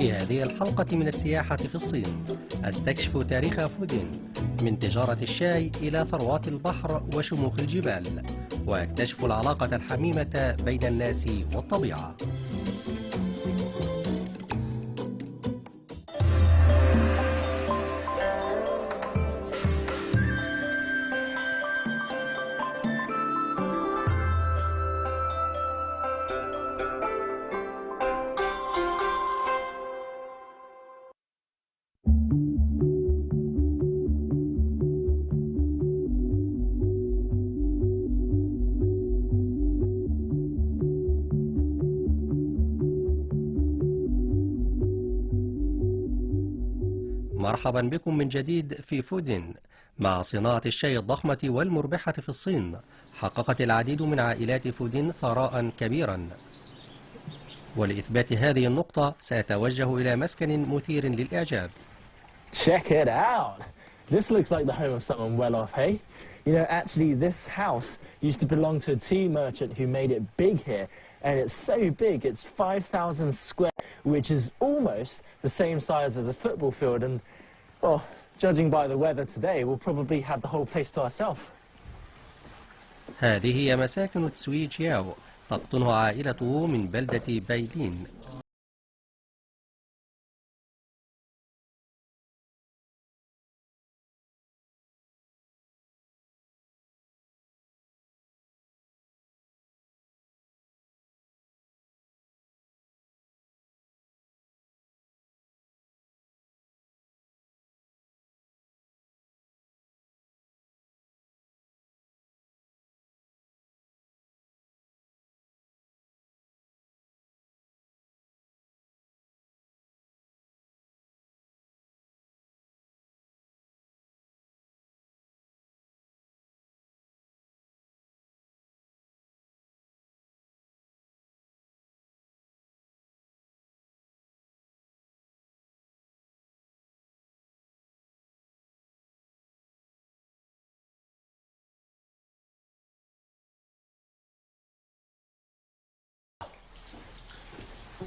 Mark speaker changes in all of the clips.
Speaker 1: في هذه الحلقة من السياحة في الصين أستكشف تاريخ فودينغ من تجارة الشاي إلى ثروات البحر وشموخ الجبال، وأكتشف العلاقة الحميمة بين الناس والطبيعة. مرحبا بكم من جديد في فودينغ. مع صناعة الشاي الضخمة والمربحة في الصين، حققت العديد من عائلات فودينغ ثراء كبيرا، ولإثبات هذه النقطة سأتوجه إلى مسكن مثير للإعجاب.
Speaker 2: Check it out! This looks like the home of someone well off, hey? You know, actually this house used to belong to a tea merchant who made it big here, and it's so big, it's 5,000 square, which is almost the same size as a football field, and, well, judging by the weather today, we'll probably have the whole place to ourselves.
Speaker 1: هذه هي مساكن تسوي جياو، تقطنها عائلته من بلدة بايلين.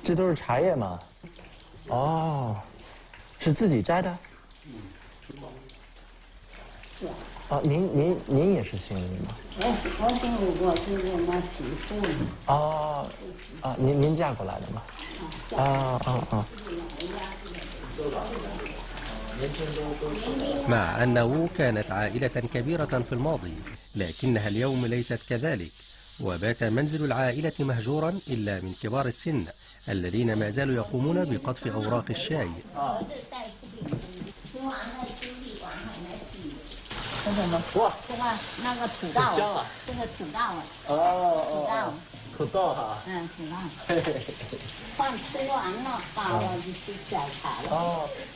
Speaker 2: 这都是茶叶吗？哦，是自己摘的。啊，您也是姓李吗？
Speaker 3: 哎，我姓吴，我是我们媳妇。
Speaker 2: 哦，啊，您嫁过来的吗？啊。
Speaker 1: مع أنه كانت عائلة كبيرة في الماضي، لكنها اليوم ليست كذلك، وبات منزل العائلة مهجورا إلا من كبار السن الذين ما زالوا يقومون بقطف أوراق الشاي.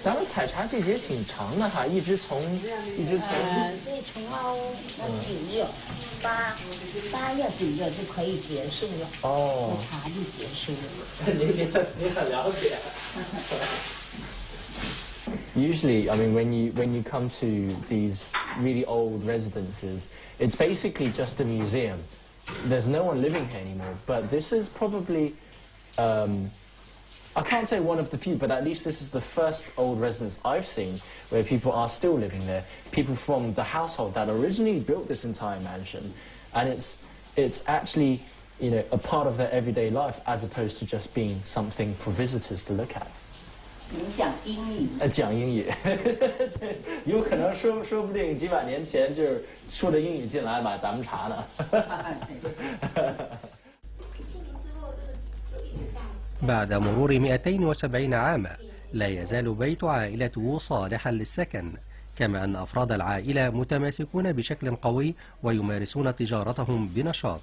Speaker 2: 咱们采茶季节挺长的哈，一直从
Speaker 3: 对，从9月、8月、9月就可以结束了。哦，茶就结束了。
Speaker 2: 你很了解。Usually, I mean, when you come to these really old residences, it's basically just a museum. There's no one living here anymore. But this is probably, I can't say one of the few, but at least this is the first old residence I've seen where people are still living there. People from the household that originally built this entire mansion, and it's actually, you know, a part of their everyday life as opposed to just being something for visitors to look at.
Speaker 3: 讲英语，
Speaker 2: 讲英语，对，有可能说不定几百年前就是说着英语进来买咱们茶呢。
Speaker 1: بعد مرور 270 عاما، لا يزال بيت عائلته صالحا للسكن، كما أن أفراد العائلة متماسكون بشكل قوي ويمارسون تجارتهم بنشاط.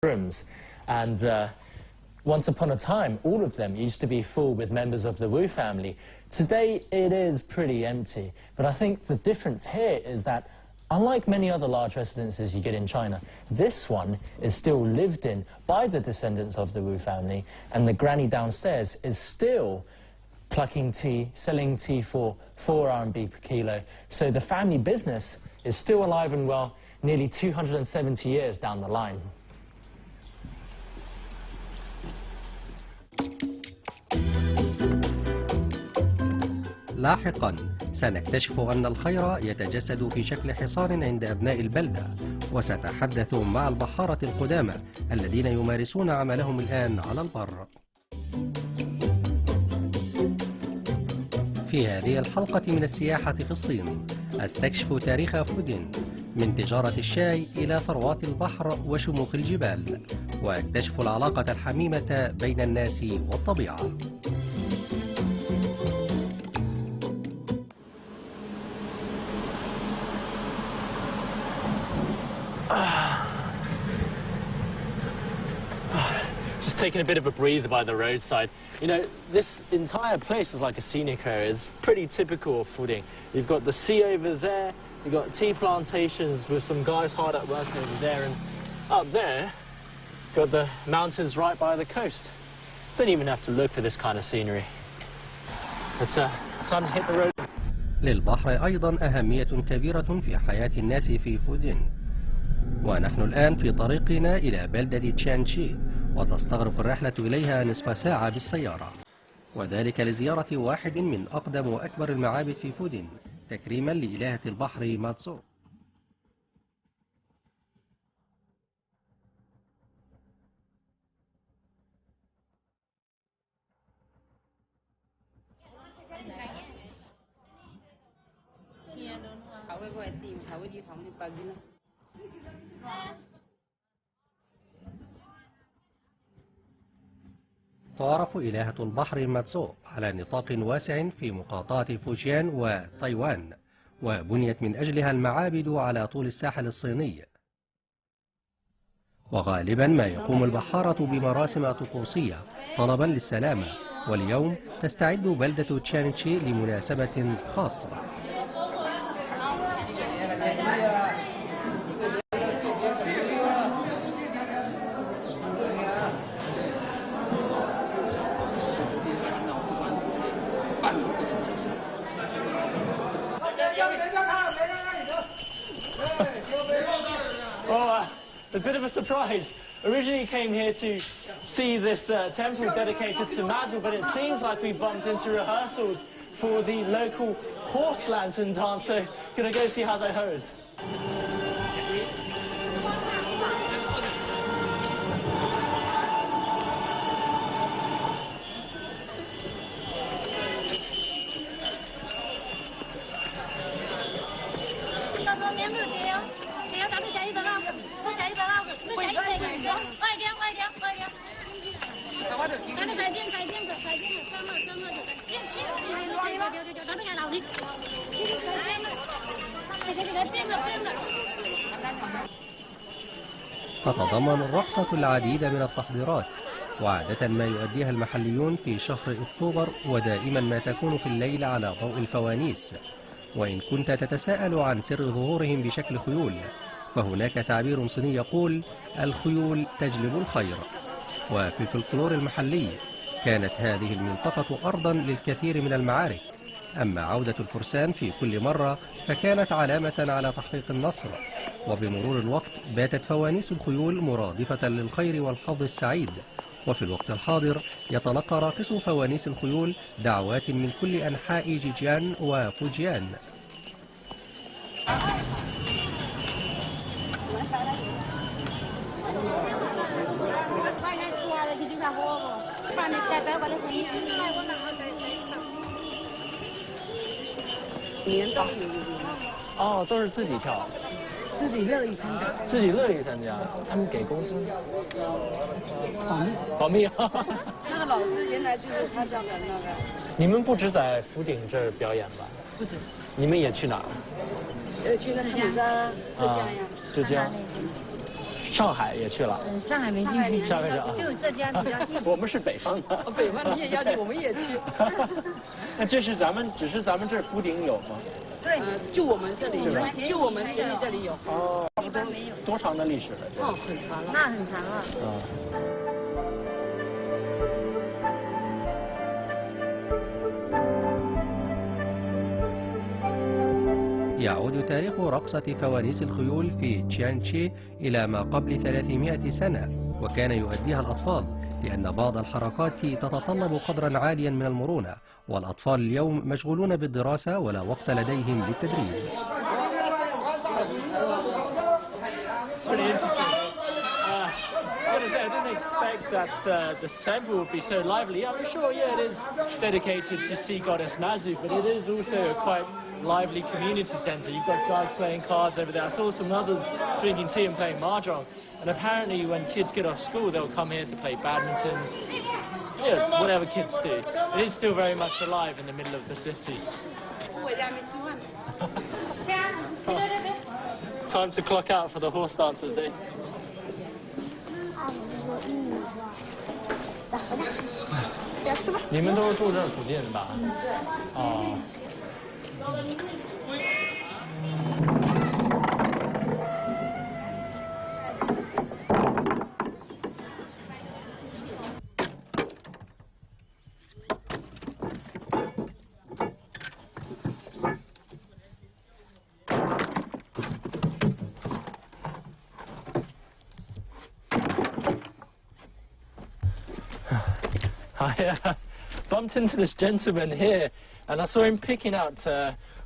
Speaker 2: rooms, and once upon a time, all of them used to be full with members of the Wu family. Today, it is pretty empty, but I think the difference here is that unlike many other large residences you get in China, this one is still lived in by the descendants of the Wu family, and the granny downstairs is still plucking tea, selling tea for 4 RMB per kilo. So the family business is still alive and well nearly 270 years down the line.
Speaker 1: لاحقاً سنكتشف أن الخير يتجسد في شكل حصان عند أبناء البلدة، وسأتحدث مع البحارة القدامى الذين يمارسون عملهم الآن على البر. في هذه الحلقة من السياحة في الصين أستكشف تاريخ فودينغ من تجارة الشاي إلى ثروات البحر وشموخ الجبال، وأكتشف العلاقة الحميمة بين الناس والطبيعة.
Speaker 2: Just taking a bit of a breather by the roadside. You know, this entire place is like a scenic area. It's pretty typical of Fuding. You've got the sea over there, you've got tea plantations with some guys hard at work over there, and up there, got the mountains right by the coast. Don't even have to look for this kind of scenery. It's time to hit the road.
Speaker 1: للبحر أيضا أهمية كبيرة في حياة الناس في فودينغ، ونحن الآن في طريقنا إلى بلدة تشانشي، وتستغرق الرحلة إليها نصف ساعة بالسيارة، وذلك لزيارة واحد من أقدم وأكبر المعابد في فودينغ تكريما لإلهة البحر ماتسو. تعرف إلهة البحر ماتسو على نطاق واسع في مقاطعة فوجيان وتايوان، وبنيت من أجلها المعابد على طول الساحل الصيني. وغالبا ما يقوم البحارة بمراسم طقوسية طلبا للسلامة، واليوم تستعد بلدة تشانشي لمناسبة خاصة.
Speaker 2: A bit of a surprise. Originally came here to see this temple dedicated to Mazel, but it seems like we bumped into rehearsals for the local horse lantern dance, so gonna go see how that goes.
Speaker 1: تتضمن الرقصة العديد من التحضيرات، وعادة ما يؤديها المحليون في شهر أكتوبر، ودائما ما تكون في الليل على ضوء الفوانيس. وإن كنت تتساءل عن سر ظهورهم بشكل خيول، فهناك تعبير صيني يقول: الخيول تجلب الخير. وفي الفلكلور المحلي كانت هذه المنطقة أرضا للكثير من المعارك، أما عودة الفرسان في كل مرة فكانت علامة على تحقيق النصر. وبمرور الوقت باتت فوانيس الخيول مرادفة للخير والحظ السعيد، وفي الوقت الحاضر يتلقى راقصو فوانيس الخيول دعوات من كل أنحاء جيجيان وفوجيان.
Speaker 2: 哦，都是自己跳，
Speaker 3: 自己乐意参加，
Speaker 2: 自己乐意参加，他们给工资，保密。
Speaker 3: 那个老师原来就是他家的那个。
Speaker 2: 你们不止在福鼎这儿表演吧？
Speaker 3: 不止。
Speaker 2: 你们也去哪儿？
Speaker 3: 去那个釜山、浙江呀。
Speaker 2: 浙江。上海也去了，
Speaker 4: 上海没去，
Speaker 2: 上海没去啊
Speaker 4: 就浙江比较近。
Speaker 2: 我们是北方的。
Speaker 4: 北方你也要去，我们也去。
Speaker 2: 那这是只是咱们这儿福鼎有吗？
Speaker 4: 对，就我们这里有，就我们前里这里有。
Speaker 2: 哦，
Speaker 4: 一般没有。
Speaker 2: 多长的历史了？
Speaker 4: 哦，很长了。那很长了。
Speaker 1: يعود تاريخ رقصة فوانيس الخيول في تشيانشي إلى ما قبل 300 سنة، وكان يؤديها الأطفال لأن بعض الحركات تتطلب قدرا عاليا من المرونة، والأطفال اليوم مشغولون بالدراسة ولا وقت لديهم للتدريب.
Speaker 2: I didn't expect that this temple would be so lively. I'm sure, yeah, it is dedicated to sea goddess Mazu, but it is also a quite lively community centre. You've got guys playing cards over there. I saw some others drinking tea and playing mahjong. And apparently when kids get off school, they'll come here to play badminton. Yeah, whatever kids do. It is still very much alive in the middle of the city. Time to clock out for the horse dancers, eh? 你们都是住这附近的吧？哦。I bumped into this gentleman here and I saw him picking out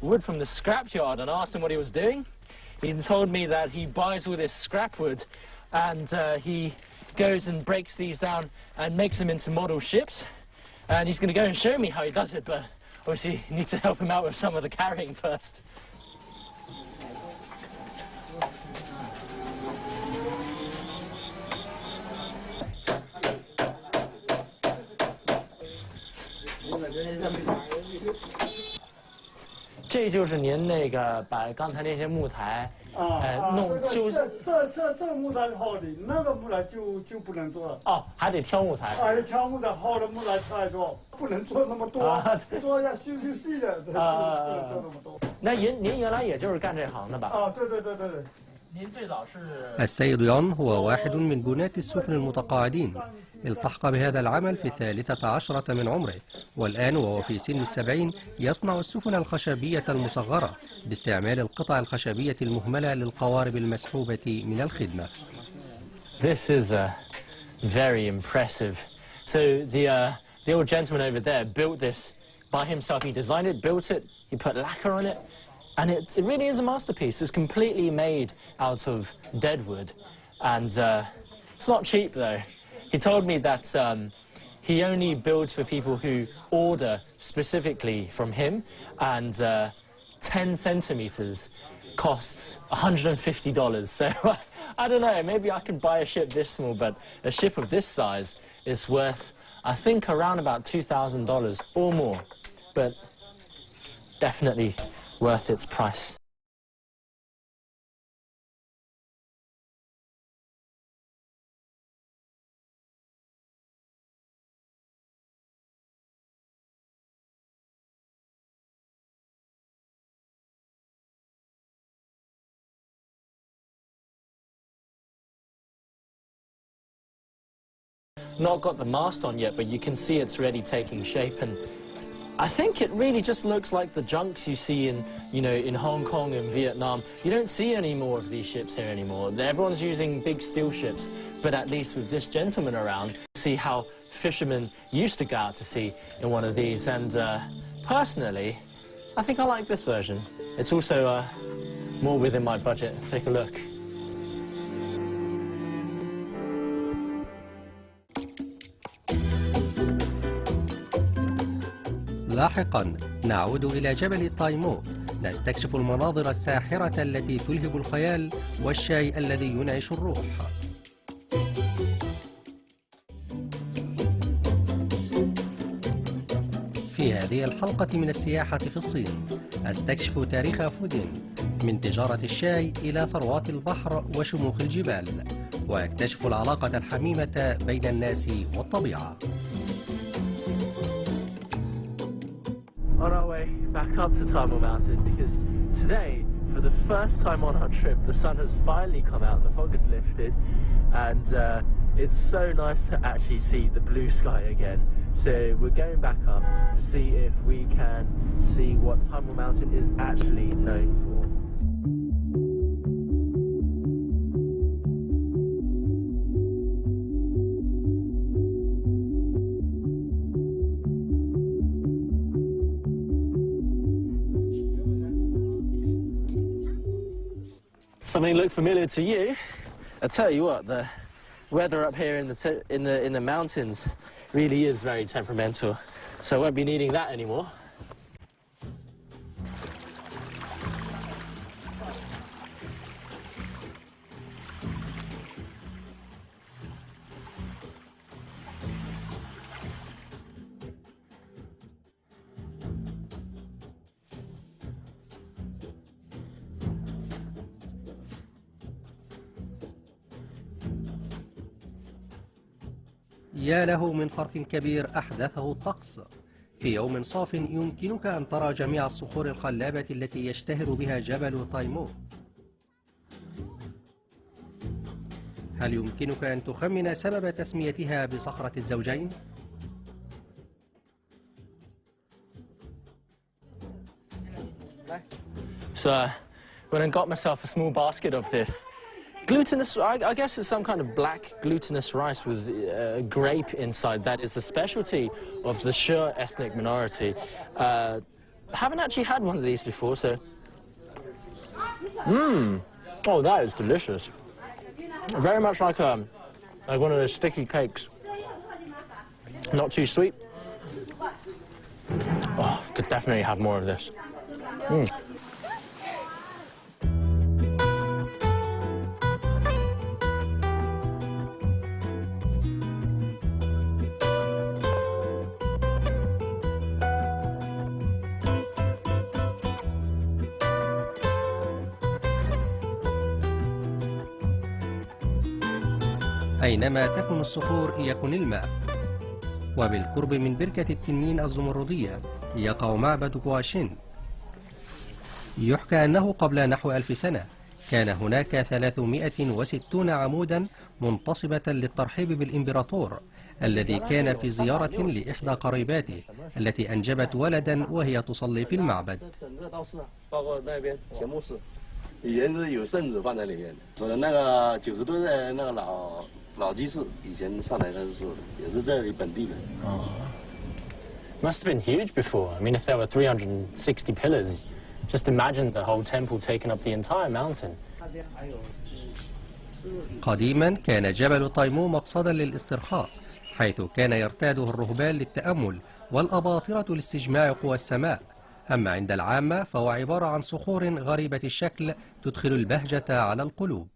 Speaker 2: wood from the scrapyard and asked him what he was doing. He told me that he buys all this scrap wood and he goes and breaks these down and makes them into model ships. And he's going to go and show me how he does it, but obviously you need to help him out with some of the carrying first. This is 您那个把刚才那些木材弄修。
Speaker 5: 这木材好的，那个木材就不能做了。
Speaker 2: 哦，还得挑木材。
Speaker 5: 哎，挑木材好的木材来做，不能做那么多，做要修细的，不能做那么多。
Speaker 2: 那您原来也就是干这行的吧？
Speaker 5: 啊，对。
Speaker 2: 您最早是。
Speaker 1: السيد يون هو واحد من بناة السفن المتقاعدين. التحق بهذا العمل في 13 من عمره، والآن وهو في سن 70 يصنع السفن الخشبية المصغرة باستعمال القطع الخشبية المهملة للقوارب المسحوبة من الخدمة.
Speaker 2: This is very impressive. So the old gentleman over there built this by himself. He designed it, built it, he put lacquer on it, and it really is a masterpiece. It's completely made out of dead wood, and it's not cheap though. He told me that he only builds for people who order specifically from him, and 10 centimeters costs $150. So I don't know, maybe I could buy a ship this small, but a ship of this size is worth, I think, around about $2,000 or more, but definitely worth its price. Not got the mast on yet, but you can see it's already taking shape, and I think it really just looks like the junks you see in Hong Kong and Vietnam. You don't see any more of these ships here anymore. Everyone's using big steel ships, but at least with this gentleman around, see how fishermen used to go out to sea in one of these. And personally, I think I like this version. It's also more within my budget. Take a look.
Speaker 1: لاحقا نعود إلى جبل تايمو، نستكشف المناظر الساحرة التي تلهب الخيال والشاي الذي ينعش الروح. في هذه الحلقة من السياحة في الصين أستكشف تاريخ فودينغ، من تجارة الشاي إلى ثروات البحر وشموخ الجبال، ويكتشف العلاقة الحميمة بين الناس والطبيعة.
Speaker 2: On our way back up to Taimou Mountain, because today, for the first time on our trip, the sun has finally come out, the fog has lifted, and it's so nice to actually see the blue sky again. So we're going back up to see if we can see what Taimou Mountain is actually known for. Something look familiar to you? I tell you what, the weather up here in the mountains really is very temperamental, so I won't be needing that anymore.
Speaker 1: يا له من فرق كبير أحدثه الطقس. في يوم صاف يمكنك أن ترى جميع الصخور الخلابة التي يشتهر بها جبل تايمو. هل يمكنك أن تخمن سبب تسميتها بصخرة الزوجين؟
Speaker 2: So when I got myself a small basket of this glutinous, I guess it's some kind of black glutinous rice with grape inside. That is the specialty of the She ethnic minority. Haven't actually had one of these before, so. Oh, that is delicious. Very much like one of those sticky cakes. Not too sweet. Oh, could definitely have more of this.
Speaker 1: أينما تكن الصخور يكن الماء. وبالقرب من بركة التنين الزمردية يقع معبد غواشين. يحكى أنه قبل نحو 1000 سنة كان هناك 360 عمودا منتصبة للترحيب بالإمبراطور الذي كان في زيارة لإحدى قريباته التي أنجبت ولدا وهي تصلي في المعبد.
Speaker 6: 以前是有圣子放在里面的，所以那个90多的那个老居士以前上来的时候也是这里本地的。
Speaker 2: Must have been huge before. I mean, if there were 360 pillars, just imagine the whole temple taking up the entire mountain.
Speaker 1: قديما كان جبل تايمو مقصدا للاسترخاء، حيث كان يرتاده الرهبان للتأمل والأباطرة لاستجماع قوى السماء. أما عند العامة فهو عبارة عن صخور غريبة الشكل تدخل البهجة على القلوب.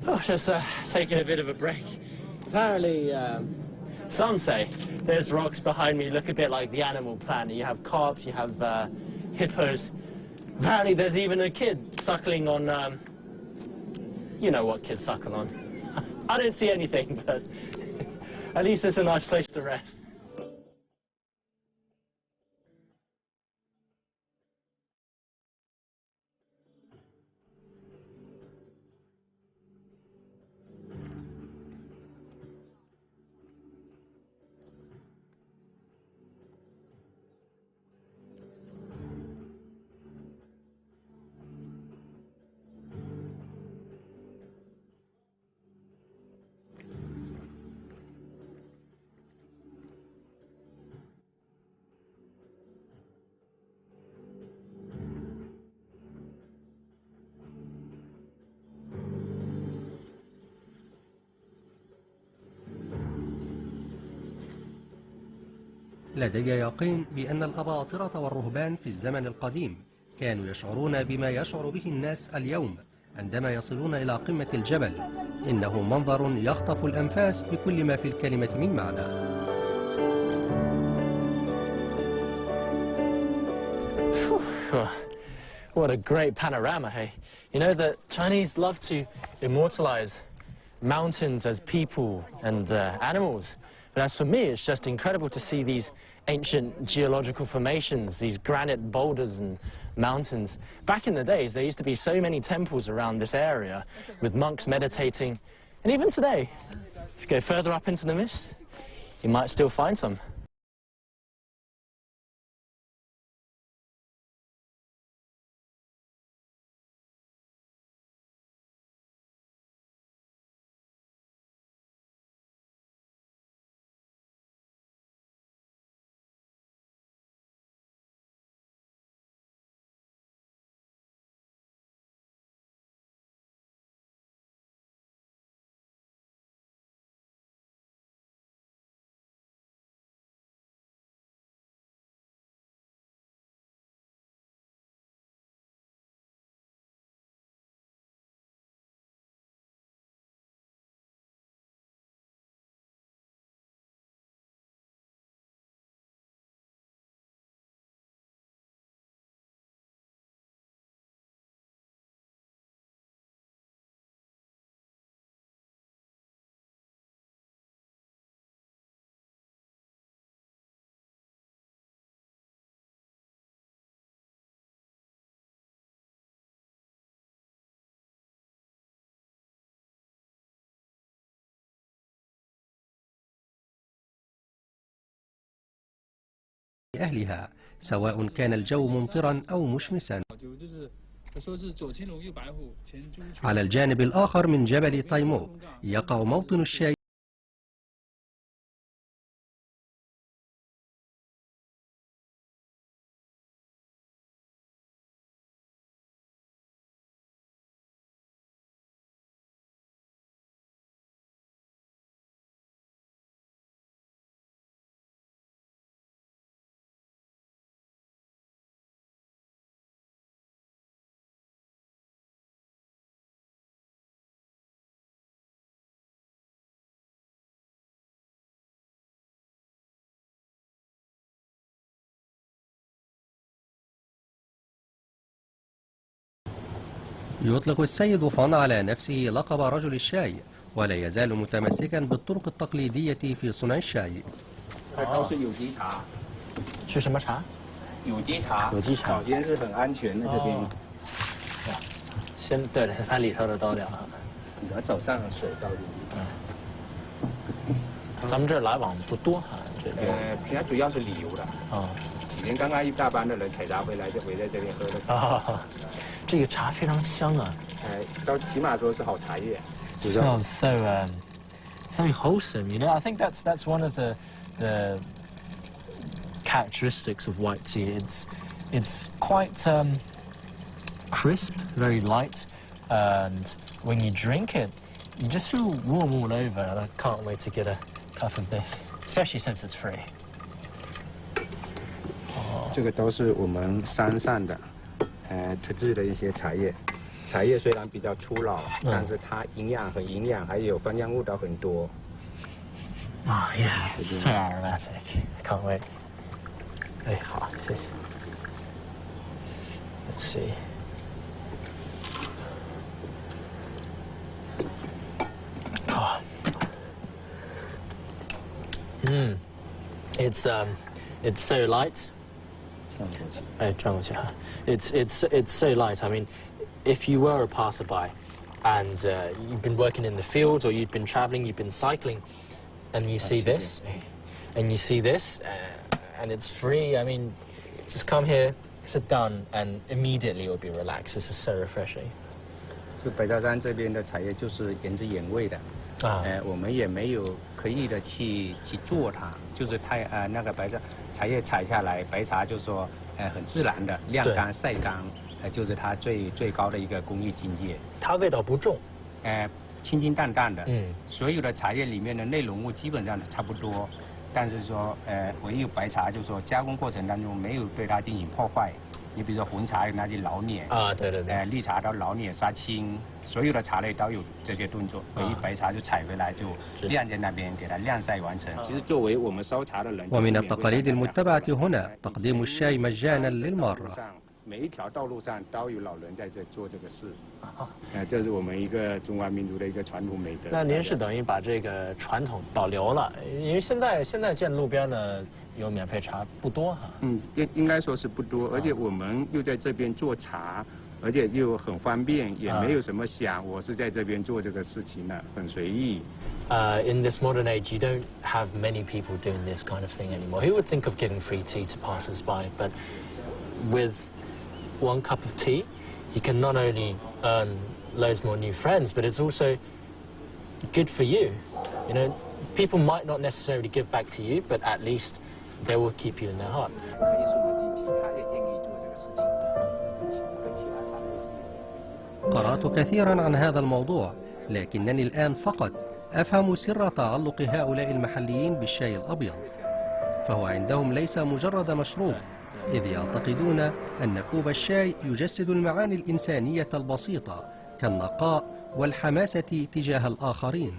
Speaker 2: Oh, just taking a bit of a break. Apparently, some say there's rocks behind me look a bit like the Animal Planet. You have carps, you have hippos. Apparently, there's even a kid suckling on. You know what kids suckle on. I didn't see anything, but at least it's a nice place to rest.
Speaker 1: لدي يقين بأن الأباطرة والرهبان في الزمن القديم كانوا يشعرون بما يشعر به الناس اليوم عندما يصلون إلى قمة الجبل. إنه منظر يخطف الأنفاس بكل ما في الكلمة من معنى.
Speaker 2: What a great panorama, hey? You know, the Chinese love to immortalize mountains as people and animals. But as for me, it's just incredible to see these ancient geological formations, these granite boulders and mountains. Back in the days, there used to be so many temples around this area with monks meditating. And even today, if you go further up into the mist, you might still find some.
Speaker 1: أهلها سواء كان الجو ممطرا أو مشمسا. على الجانب الآخر من جبل تايمو يقع موطن الشاي. يطلق السيد فان على نفسه لقب رجل الشاي، ولا يزال متمسكا بالطرق التقليدية في صنع الشاي.
Speaker 2: 是什么茶？
Speaker 7: 有机茶。
Speaker 2: 有机茶。
Speaker 7: 首先是很安全的这边。
Speaker 2: 先对，把里头的倒掉。
Speaker 7: 你要早上水倒进去。
Speaker 2: 咱们这儿来往不多哈，这边。
Speaker 7: 平常主要是旅游的。啊。几天刚刚一大班的人采茶回来，就围在这边喝的。啊。
Speaker 2: 这个茶非常香啊！
Speaker 7: 到起码说是好茶叶。
Speaker 2: Smells so wholesome. You know, I think that's one of the characteristics of white tea. It's quite crisp, very light, and when you drink it, you just feel warm all over. And I can't wait to get a cup of this, especially since it's free.
Speaker 7: 这个都是我们山上的。 特制的一些茶叶，茶叶虽然比较粗老，但是它营养还有芳香物都很多。
Speaker 2: Ah, yeah, it's so aromatic. I can't wait. 哎，好，谢谢。Let's see. Oh. It's so light. It's so light. I mean, if you were a passerby and you've been working in the fields or you've been traveling, you've been cycling, and you see this, and it's free. I mean, just come here, sit down, and immediately you'll be relaxed. This is so refreshing.
Speaker 7: 就北大山这边的茶叶就是原汁原味的，我们也没有刻意的去做它，就是它那个白茶叶采下来，白茶就是说很自然的晾干晒干，就是它最高的一个工艺境界。
Speaker 2: 它味道不重，
Speaker 7: 清清淡淡的，所有的茶叶里面的内容物基本上差不多，但是说唯一白茶就是说加工过程当中没有对它进行破坏。 你比如说红茶有那些老碾
Speaker 2: 啊，对对对，
Speaker 7: 绿茶到老碾杀青，所有的茶类都有这些动作。唯一白茶就采回来就晾在那边，给它晾晒完成。其实作为我们烧茶的人，
Speaker 1: ومن التقاليد المتبعة هنا تقديم الشاي مجانا للمارة.
Speaker 7: 每一条道路上都有老人在这做这个事，这是我们一个中华民族的一个传统美德。
Speaker 2: 那您是等于把这个传统保留了，因为现在建路边的有免费茶不多哈。
Speaker 7: 应该说是不多，而且我们又在这边做茶，而且又很方便，也没有什么想我是在这边做这个事情的，很随意。
Speaker 2: In this modern age, you don't have many people doing this kind of thing anymore. Who would think of giving free tea to passers-by? But with one cup of tea, you can not only earn loads more new friends, but it's also good for you. You know, people might not necessarily give back to you, but at least they will keep you in their heart.
Speaker 1: قرأت كثيرا عن هذا الموضوع، لكنني الآن فقط أفهم سر تعلق هؤلاء المحليين بالشاي الأبيض، فهو عندهم ليس مجرد مشروب، إذ يعتقدون أن كوب الشاي يجسد المعاني الإنسانية البسيطة كالنقاء والحماسة تجاه الآخرين.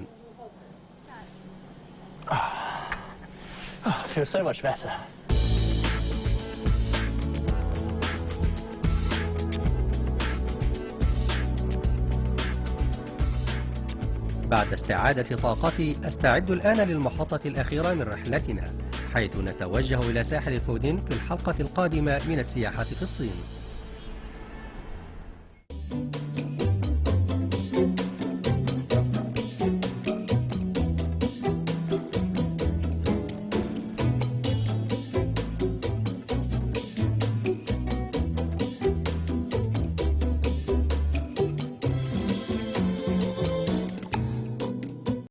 Speaker 2: Feels so much better.
Speaker 1: بعد استعادة طاقتي أستعد الآن للمحطة الأخيرة من رحلتنا، حيث نتوجه إلى ساحل فودينغ في الحلقة القادمة من السياحة في الصين.